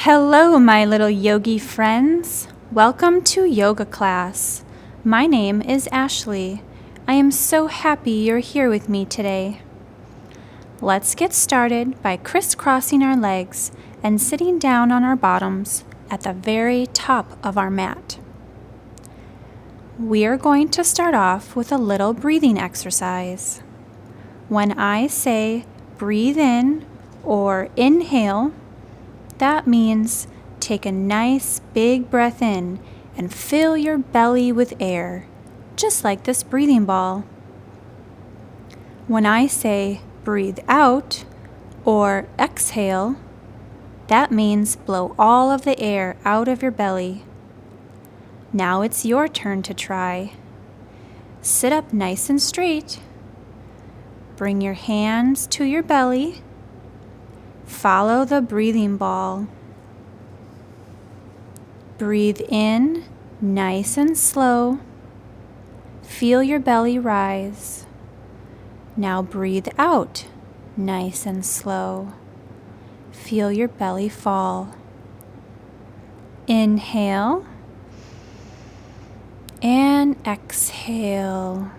Hello, my little yogi friends. Welcome to yoga class. My name is Ashley. I am so happy you're here with me today. Let's get started by crisscrossing our legs and sitting down on our bottoms at the very top of our mat. We are going to start off with a little breathing exercise. When I say breathe in or inhale, that means take a nice big breath in and fill your belly with air, just like this breathing ball. When I say breathe out or exhale, that means blow all of the air out of your belly. Now it's your turn to try. Sit up nice and straight. Bring your hands to your belly. Follow the breathing ball. Breathe in, nice and slow. Feel your belly rise. Now breathe out, nice and slow. Feel your belly fall. Inhale and exhale.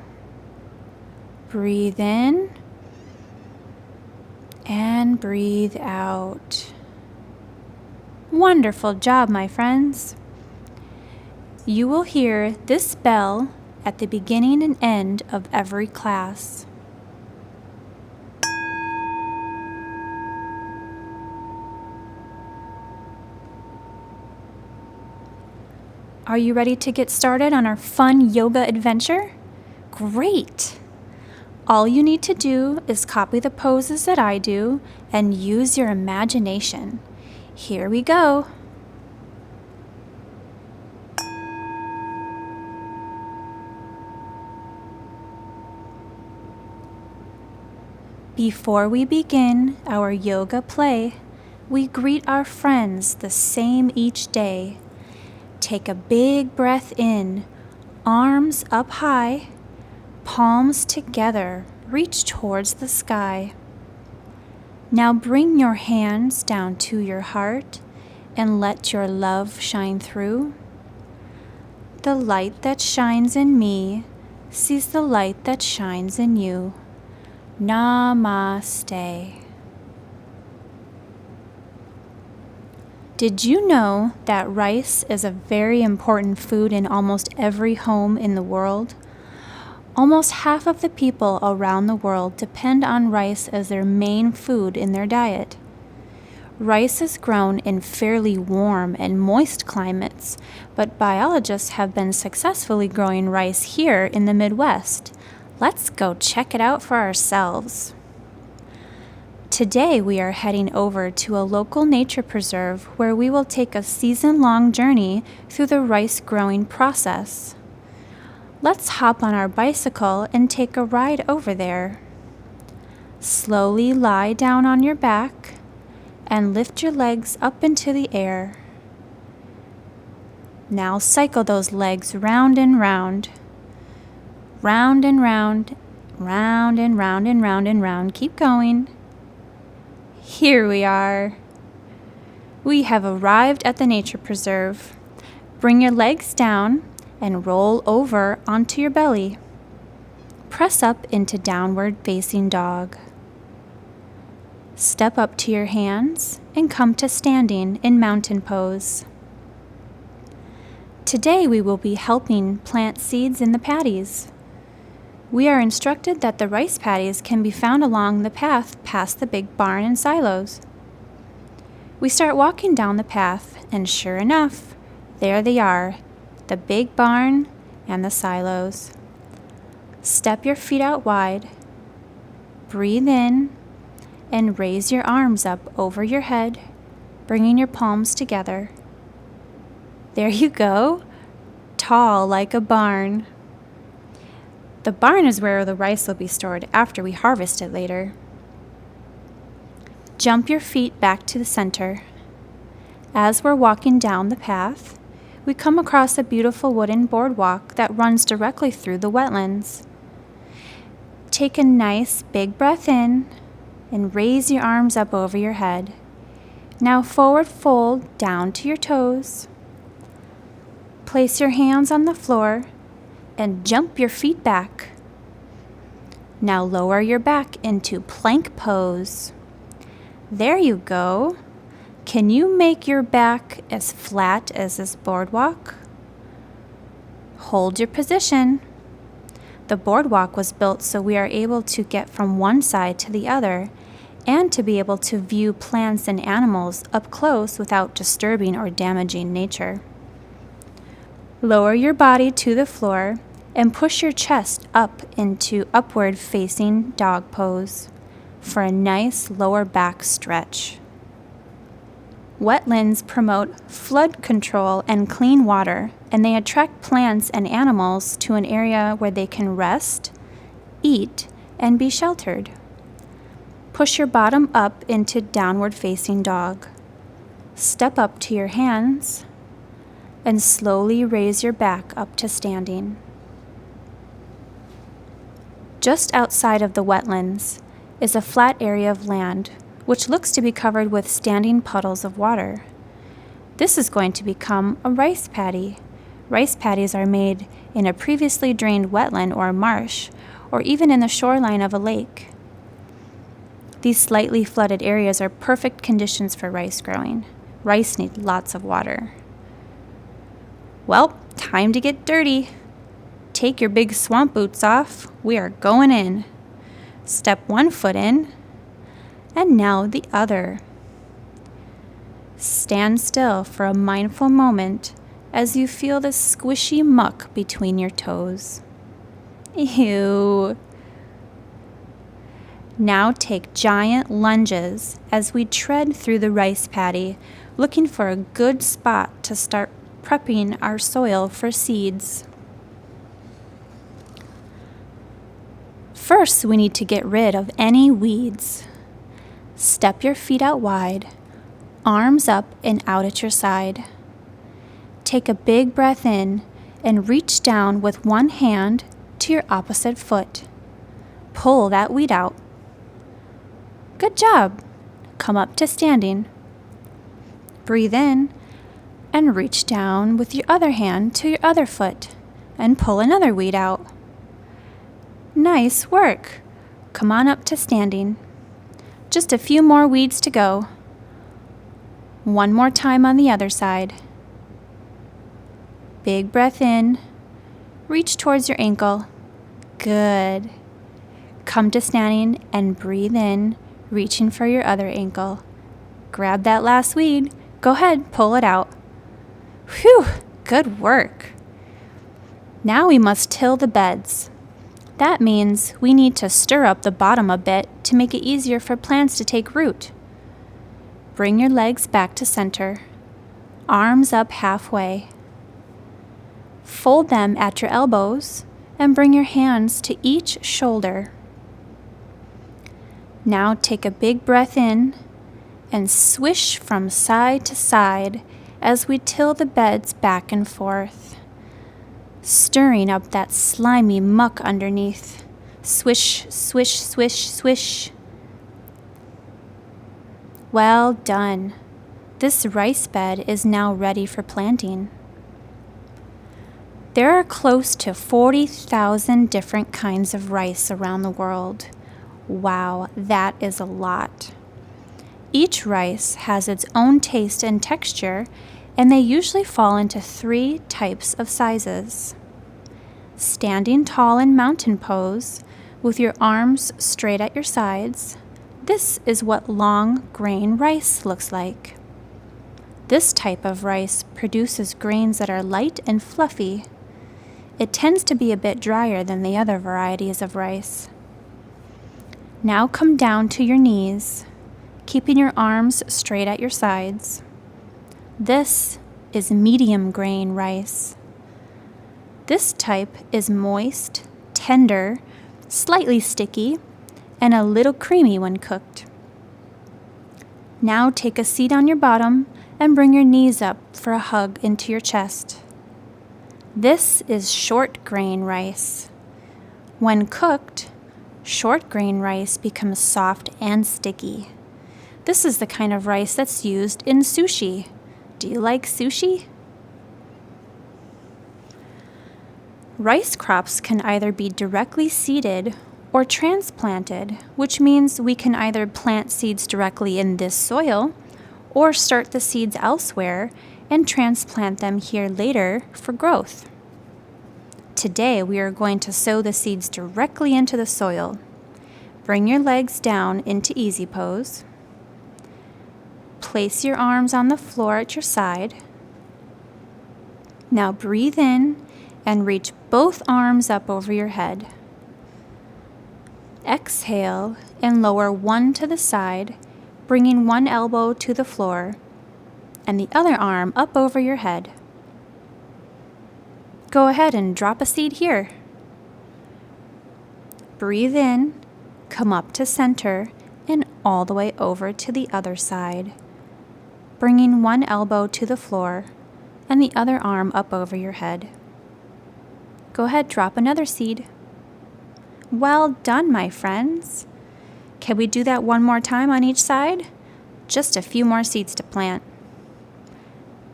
Breathe in and breathe out. Wonderful job, my friends. You will hear this bell at the beginning and end of every class. Are you ready to get started on our fun yoga adventure? Great! All you need to do is copy the poses that I do and use your imagination. Here we go. Before we begin our yoga play, we greet our friends the same each day. Take a big breath in, arms up high, palms together, reach towards the sky. Now bring your hands down to your heart and let your love shine through. The light that shines in me sees the light that shines in you. Namaste. Did you know that rice is a very important food in almost every home in the world? Almost half of the people around the world depend on rice as their main food in their diet. Rice is grown in fairly warm and moist climates, but biologists have been successfully growing rice here in the Midwest. Let's go check it out for ourselves. Today we are heading over to a local nature preserve where we will take a season-long journey through the rice growing process. Let's hop on our bicycle and take a ride over there. Slowly lie down on your back and lift your legs up into the air. Now cycle those legs round and round. Round and round, round and round and round and round. Keep going. Here we are. We have arrived at the nature preserve. Bring your legs down and roll over onto your belly. Press up into downward facing dog. Step up to your hands and come to standing in mountain pose. Today we will be helping plant seeds in the paddies. We are instructed that the rice paddies can be found along the path past the big barn and silos. We start walking down the path, and sure enough, there they are, the big barn and the silos. Step your feet out wide, breathe in, and raise your arms up over your head, bringing your palms together. There you go, tall like a barn. The barn is where the rice will be stored after we harvest it later. Jump your feet back to the center. As we're walking down the path, we come across a beautiful wooden boardwalk that runs directly through the wetlands. Take a nice big breath in and raise your arms up over your head. Now forward fold down to your toes. Place your hands on the floor and jump your feet back. Now lower your back into plank pose. There you go. Can you make your back as flat as this boardwalk? Hold your position. The boardwalk was built so we are able to get from one side to the other and to be able to view plants and animals up close without disturbing or damaging nature. Lower your body to the floor and push your chest up into upward facing dog pose for a nice lower back stretch. Wetlands promote flood control and clean water, and they attract plants and animals to an area where they can rest, eat, and be sheltered. Push your bottom up into downward facing dog. Step up to your hands and slowly raise your back up to standing. Just outside of the wetlands is a flat area of land which looks to be covered with standing puddles of water. This is going to become a rice paddy. Rice paddies are made in a previously drained wetland or marsh, or even in the shoreline of a lake. These slightly flooded areas are perfect conditions for rice growing. Rice needs lots of water. Well, time to get dirty. Take your big swamp boots off. We are going in. Step one foot in, and now the other. Stand still for a mindful moment as you feel the squishy muck between your toes. Ew. Now take giant lunges as we tread through the rice paddy, looking for a good spot to start prepping our soil for seeds. First, we need to get rid of any weeds. Step your feet out wide, arms up and out at your side. Take a big breath in and reach down with one hand to your opposite foot. Pull that weed out. Good job. Come up to standing. Breathe in and reach down with your other hand to your other foot and pull another weed out. Nice work. Come on up to standing. Just a few more weeds to go. One more time on the other side. Big breath in. Reach towards your ankle. Good. Come to standing and breathe in, reaching for your other ankle. Grab that last weed. Go ahead, pull it out. Whew, good work. Now we must till the beds. That means we need to stir up the bottom a bit to make it easier for plants to take root. Bring your legs back to center, arms up halfway. Fold them at your elbows and bring your hands to each shoulder. Now take a big breath in and swish from side to side as we till the beds back and forth, stirring up that slimy muck underneath. Swish, swish, swish, swish. Well done. This rice bed is now ready for planting. There are close to 40,000 different kinds of rice around the world. Wow, that is a lot. Each rice has its own taste and texture, and they usually fall into 3 types of sizes. Standing tall in mountain pose, with your arms straight at your sides. This is what long grain rice looks like. This type of rice produces grains that are light and fluffy. It tends to be a bit drier than the other varieties of rice. Now come down to your knees, keeping your arms straight at your sides. This is medium grain rice. This type is moist, tender, slightly sticky, and a little creamy when cooked. Now take a seat on your bottom and bring your knees up for a hug into your chest. This is short grain rice. When cooked, short grain rice becomes soft and sticky. This is the kind of rice that's used in sushi. Do you like sushi? Rice crops can either be directly seeded or transplanted, which means we can either plant seeds directly in this soil or start the seeds elsewhere and transplant them here later for growth. Today we are going to sow the seeds directly into the soil. Bring your legs down into easy pose. Place your arms on the floor at your side. Now breathe in and reach both arms up over your head. Exhale and lower one to the side, bringing one elbow to the floor and the other arm up over your head. Go ahead and drop a seed here. Breathe in, come up to center, and all the way over to the other side, bringing one elbow to the floor and the other arm up over your head. Go ahead, drop another seed. Well done, my friends. Can we do that one more time on each side? Just a few more seeds to plant.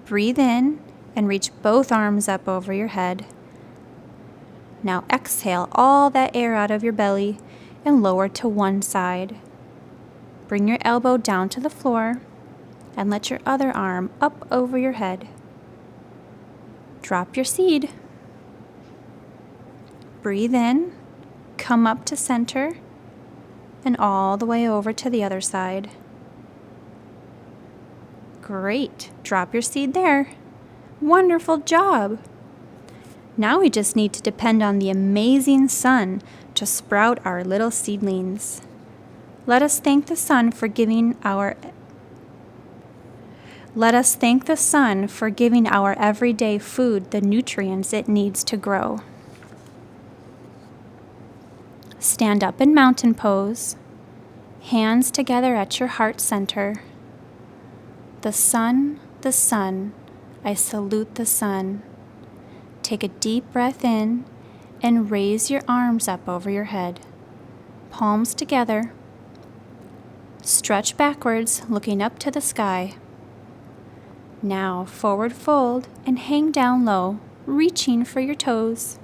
Breathe in and reach both arms up over your head. Now exhale all that air out of your belly and lower to one side. Bring your elbow down to the floor and let your other arm up over your head. Drop your seed. Breathe in, come up to center, and all the way over to the other side. Great, drop your seed there. Wonderful job. Now we just need to depend on the amazing sun to sprout our little seedlings. Let us thank the sun for giving our everyday food the nutrients it needs to grow. Stand up in mountain pose, hands together at your heart center. The sun, I salute the sun. Take a deep breath in and raise your arms up over your head, palms together. Stretch backwards, looking up to the sky. Now forward fold and hang down low, reaching for your toes.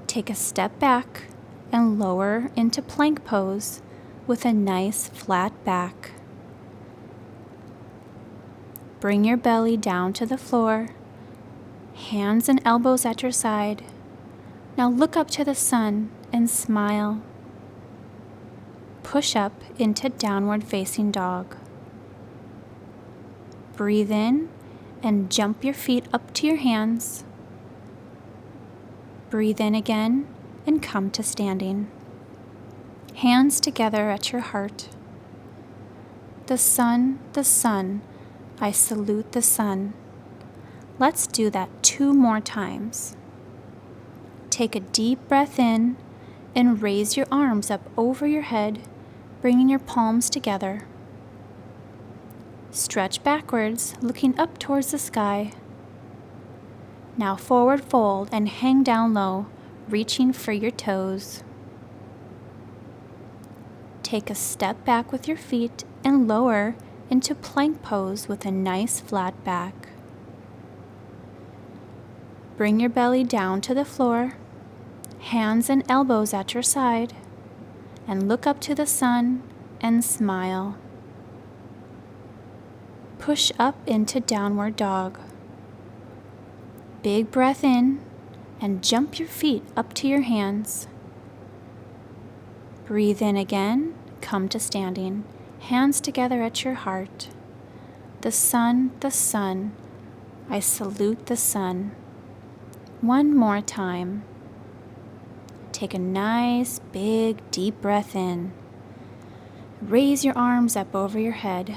Take a step back and lower into plank pose with a nice flat back. Bring your belly down to the floor, hands and elbows at your side. Now look up to the sun and smile. Push up into downward facing dog. Breathe in and jump your feet up to your hands. Breathe in again and come to standing. Hands together at your heart. The sun, I salute the sun. Let's do that 2 more times. Take a deep breath in and raise your arms up over your head, bringing your palms together. Stretch backwards, looking up towards the sky. Now forward fold and hang down low, reaching for your toes. Take a step back with your feet and lower into plank pose with a nice flat back. Bring your belly down to the floor, hands and elbows at your side, and look up to the sun and smile. Push up into downward dog. Big breath in and jump your feet up to your hands. Breathe in again, come to standing, hands together at your heart. The sun, I salute the sun. 1 more time. Take a nice, big, deep breath in. Raise your arms up over your head,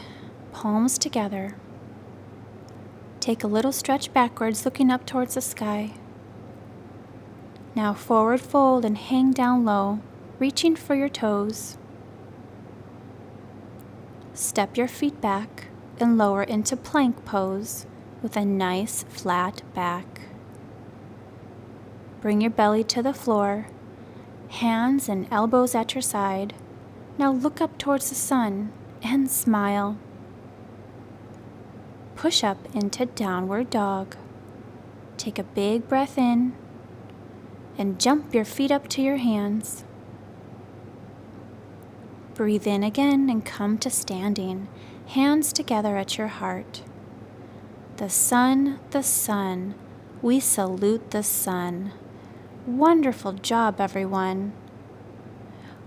palms together. Take a little stretch backwards, looking up towards the sky. Now forward fold and hang down low, reaching for your toes. Step your feet back and lower into plank pose with a nice flat back. Bring your belly to the floor, hands and elbows at your side, Now look up towards the sun and smile. Push up into downward dog. Take a big breath in and jump your feet up to your hands. Breathe in again and come to standing, hands together at your heart. The sun, we salute the sun. Wonderful job, everyone.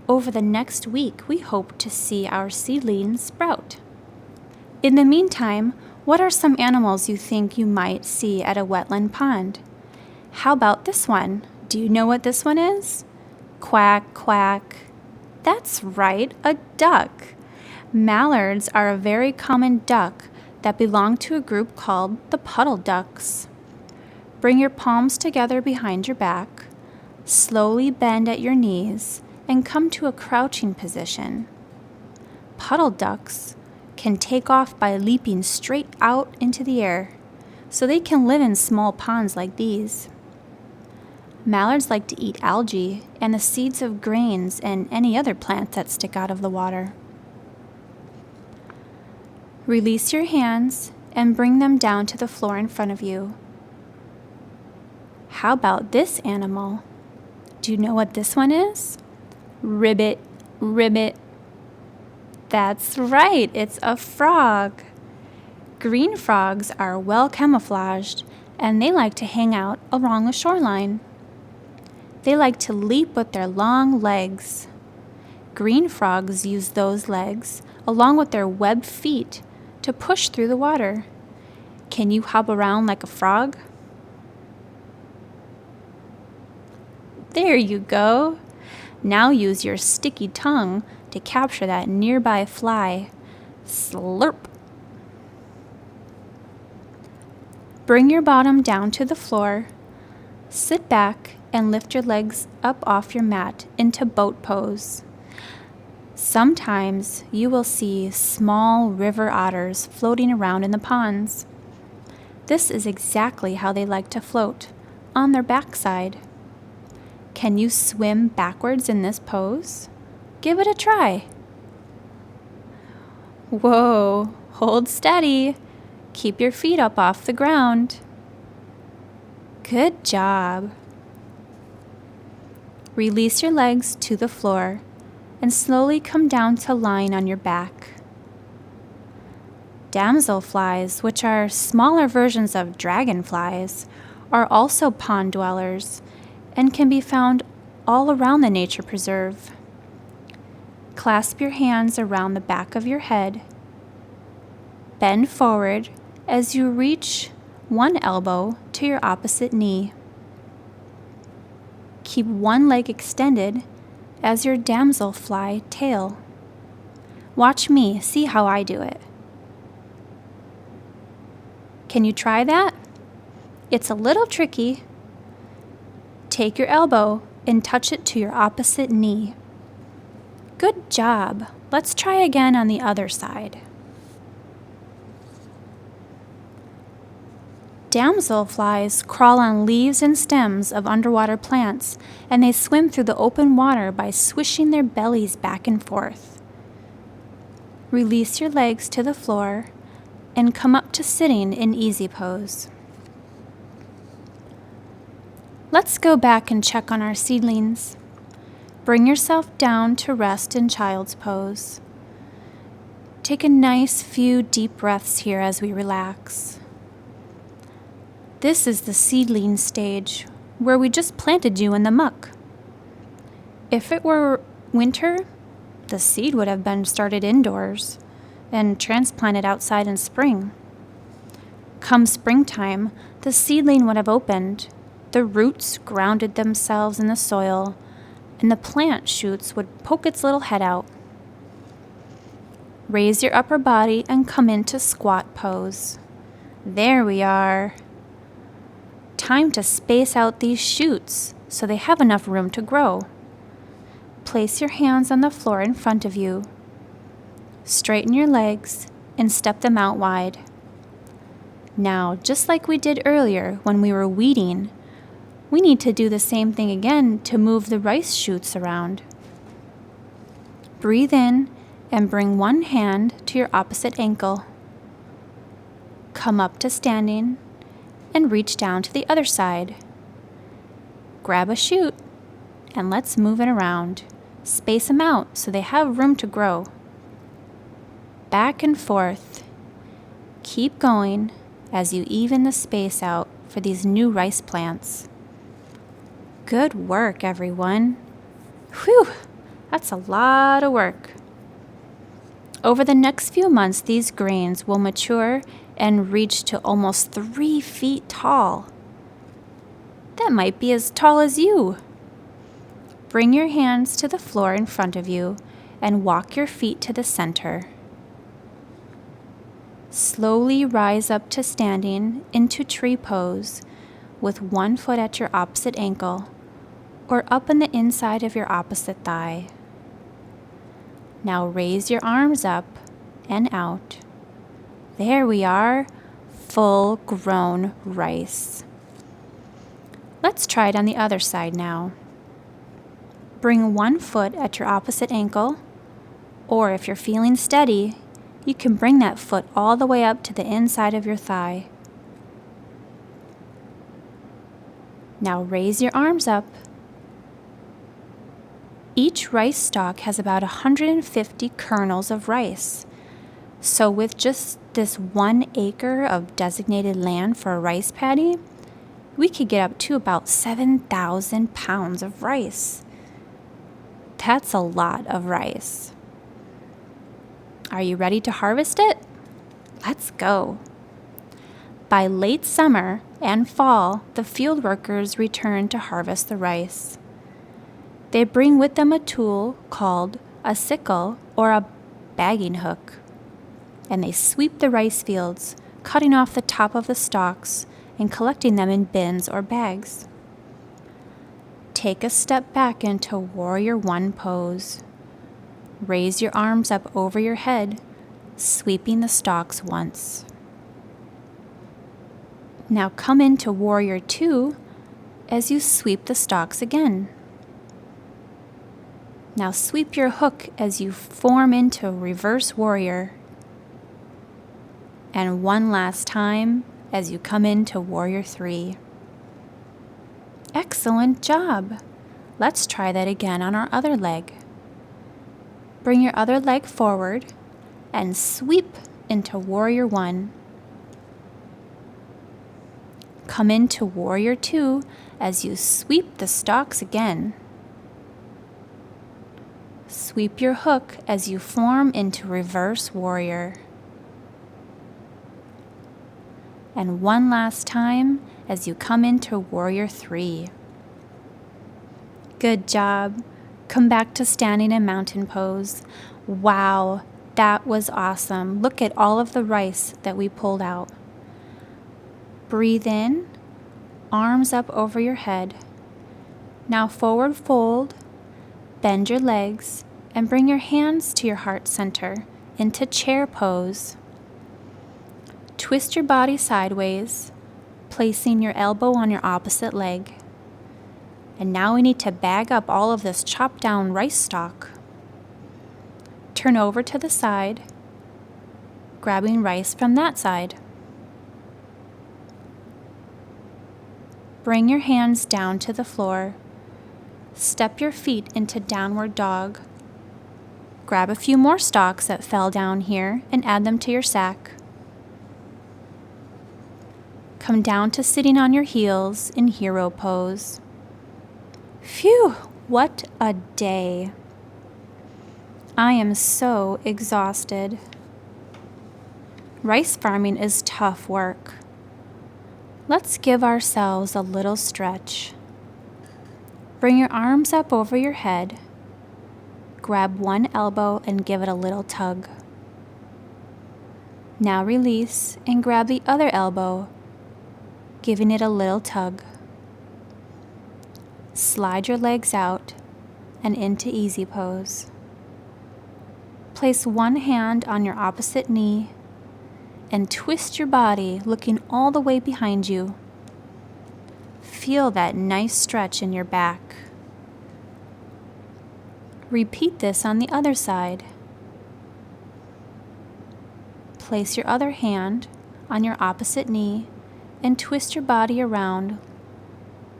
Over the next week, we hope to see our seedlings sprout. In the meantime, what are some animals you think you might see at a wetland pond? How about this one? Do you know what this one is? Quack, quack. That's right, a duck. Mallards are a very common duck that belong to a group called the puddle ducks. Bring your palms together behind your back, slowly bend at your knees, and come to a crouching position. Puddle ducks can take off by leaping straight out into the air, so they can live in small ponds like these. Mallards like to eat algae and the seeds of grains and any other plants that stick out of the water. Release your hands and bring them down to the floor in front of you. How about this animal? Do you know what this one is? Ribbit, ribbit. That's right, it's a frog. Green frogs are well camouflaged and they like to hang out along the shoreline. They like to leap with their long legs. Green frogs use those legs, along with their webbed feet, to push through the water. Can you hop around like a frog? There you go. Now use your sticky tongue to capture that nearby fly. Slurp. Bring your bottom down to the floor. Sit back and lift your legs up off your mat into boat pose. Sometimes you will see small river otters floating around in the ponds. This is exactly how they like to float, on their backside. Can you swim backwards in this pose? Give it a try. Whoa, hold steady. Keep your feet up off the ground. Good job. Release your legs to the floor and slowly come down to lying on your back. Damselflies, which are smaller versions of dragonflies, are also pond dwellers and can be found all around the nature preserve. Clasp your hands around the back of your head. Bend forward as you reach one elbow to your opposite knee. Keep one leg extended as your damselfly tail. Watch me, see how I do it. Can you try that? It's a little tricky. Take your elbow and touch it to your opposite knee. Good job. Let's try again on the other side. Damselflies crawl on leaves and stems of underwater plants, and they swim through the open water by swishing their bellies back and forth. Release your legs to the floor and come up to sitting in easy pose. Let's go back and check on our seedlings. Bring yourself down to rest in child's pose. Take a nice few deep breaths here as we relax. This is the seedling stage, where we just planted you in the muck. If it were winter, the seed would have been started indoors and transplanted outside in spring. Come springtime, the seedling would have opened, the roots grounded themselves in the soil, and the plant shoots would poke its little head out. Raise your upper body and come into squat pose. There we are. Time to space out these shoots so they have enough room to grow. Place your hands on the floor in front of you. Straighten your legs and step them out wide. Now, just like we did earlier when we were weeding, we need to do the same thing again to move the rice shoots around. Breathe in and bring one hand to your opposite ankle. Come up to standing and reach down to the other side. Grab a shoot and let's move it around. Space them out so they have room to grow. Back and forth. Keep going as you even the space out for these new rice plants. Good work, everyone. Whew, that's a lot of work. Over the next few months, these grains will mature and reach to almost 3 feet tall. That might be as tall as you. Bring your hands to the floor in front of you and walk your feet to the center. Slowly rise up to standing into tree pose with one foot at your opposite ankle or up on the inside of your opposite thigh. Now raise your arms up and out. There we are, full-grown rice. Let's try it on the other side now. Bring one foot at your opposite ankle, or if you're feeling steady, you can bring that foot all the way up to the inside of your thigh. Now raise your arms up. Each rice stalk has about 150 kernels of rice. So with just this 1 acre of designated land for a rice paddy, we could get up to about 7,000 pounds of rice. That's a lot of rice. Are you ready to harvest it? Let's go. By late summer and fall, the field workers return to harvest the rice. They bring with them a tool called a sickle or a bagging hook, and they sweep the rice fields, cutting off the top of the stalks and collecting them in bins or bags. Take a step back into Warrior One pose. Raise your arms up over your head, sweeping the stalks once. Now come into Warrior Two as you sweep the stalks again. Now sweep your hook as you form into Reverse Warrior. And one last time as you come into Warrior Three. Excellent job! Let's try that again on our other leg. Bring your other leg forward and sweep into Warrior One. Come into Warrior Two as you sweep the stalks again. Sweep your hook as you form into Reverse Warrior. And one last time as you come into Warrior Three. Good job. Come back to standing in mountain pose. Wow, that was awesome. Look at all of the rice that we pulled out. Breathe in, arms up over your head. Now forward fold, bend your legs, and bring your hands to your heart center into chair pose. Twist your body sideways, placing your elbow on your opposite leg. And now we need to bag up all of this chopped down rice stalk. Turn over to the side, grabbing rice from that side. Bring your hands down to the floor. Step your feet into downward dog. Grab a few more stalks that fell down here and add them to your sack. Come down to sitting on your heels in hero pose. Phew, what a day. I am so exhausted. Rice farming is tough work. Let's give ourselves a little stretch. Bring your arms up over your head. Grab one elbow and give it a little tug. Now release and grab the other elbow, giving it a little tug. Slide your legs out and into easy pose. Place one hand on your opposite knee and twist your body, looking all the way behind you. Feel that nice stretch in your back. Repeat this on the other side. Place your other hand on your opposite knee and twist your body around,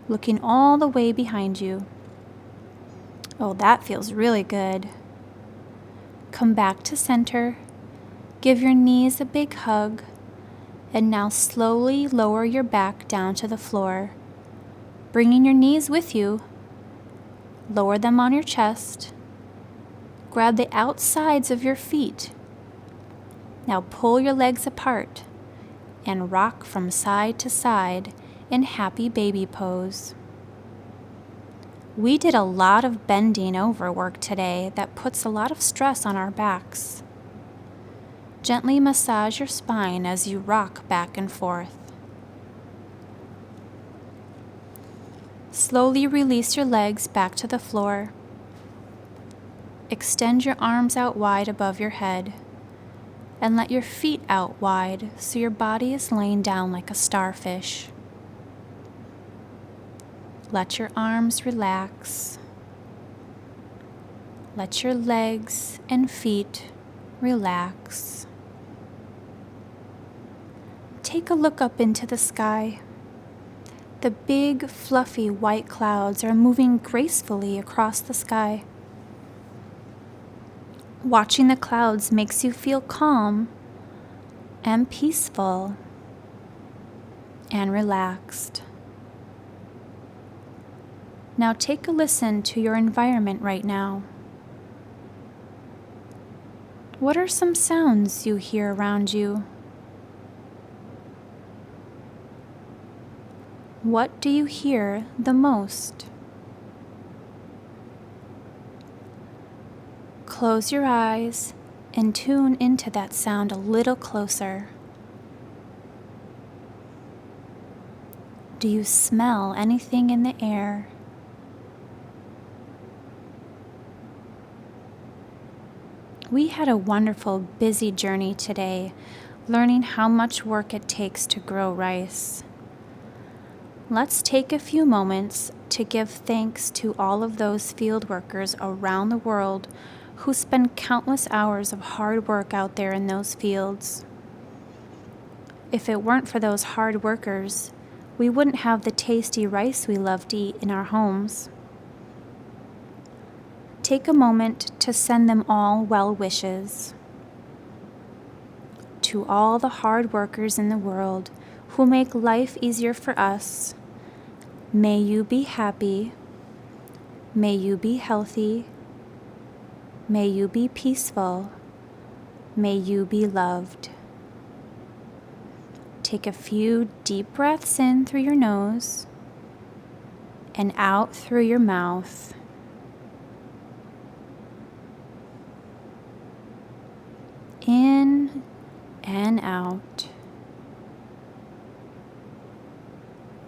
looking all the way behind you. Oh, that feels really good. Come back to center, give your knees a big hug, and now slowly lower your back down to the floor, bringing your knees with you. Lower them on your chest. Grab the outsides of your feet. Now pull your legs apart and rock from side to side in happy baby pose. We did a lot of bending over work today that puts a lot of stress on our backs. Gently massage your spine as you rock back and forth. Slowly release your legs back to the floor. Extend your arms out wide above your head and let your feet out wide so your body is laying down like a starfish. Let your arms relax. Let your legs and feet relax. Take a look up into the sky. The big, fluffy white clouds are moving gracefully across the sky. Watching the clouds makes you feel calm and peaceful and relaxed. Now take a listen to your environment right now. What are some sounds you hear around you? What do you hear the most? Close your eyes and tune into that sound a little closer. Do you smell anything in the air? We had a wonderful, busy journey today, learning how much work it takes to grow rice. Let's take a few moments to give thanks to all of those field workers around the world who spend countless hours of hard work out there in those fields. If it weren't for those hard workers, we wouldn't have the tasty rice we love to eat in our homes. Take a moment to send them all well wishes. To all the hard workers in the world who make life easier for us, may you be happy, may you be healthy, may you be peaceful, may you be loved. Take a few deep breaths in through your nose and out through your mouth. In and out.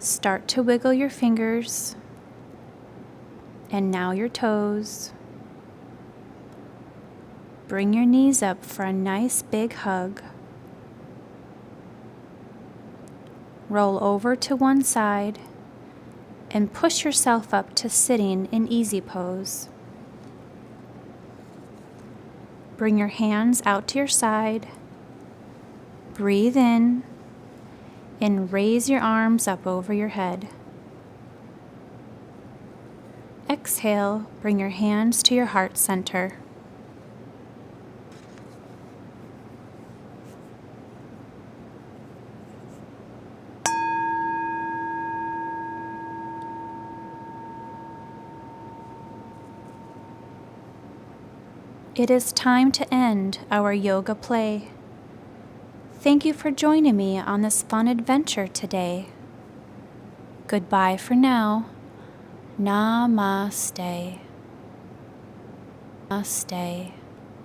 Start to wiggle your fingers and now your toes. Bring your knees up for a nice big hug. Roll over to one side and push yourself up to sitting in easy pose. Bring your hands out to your side. Breathe in and raise your arms up over your head. Exhale, bring your hands to your heart center. It is time to end our yoga play. Thank you for joining me on this fun adventure today. Goodbye for now. Namaste. Namaste.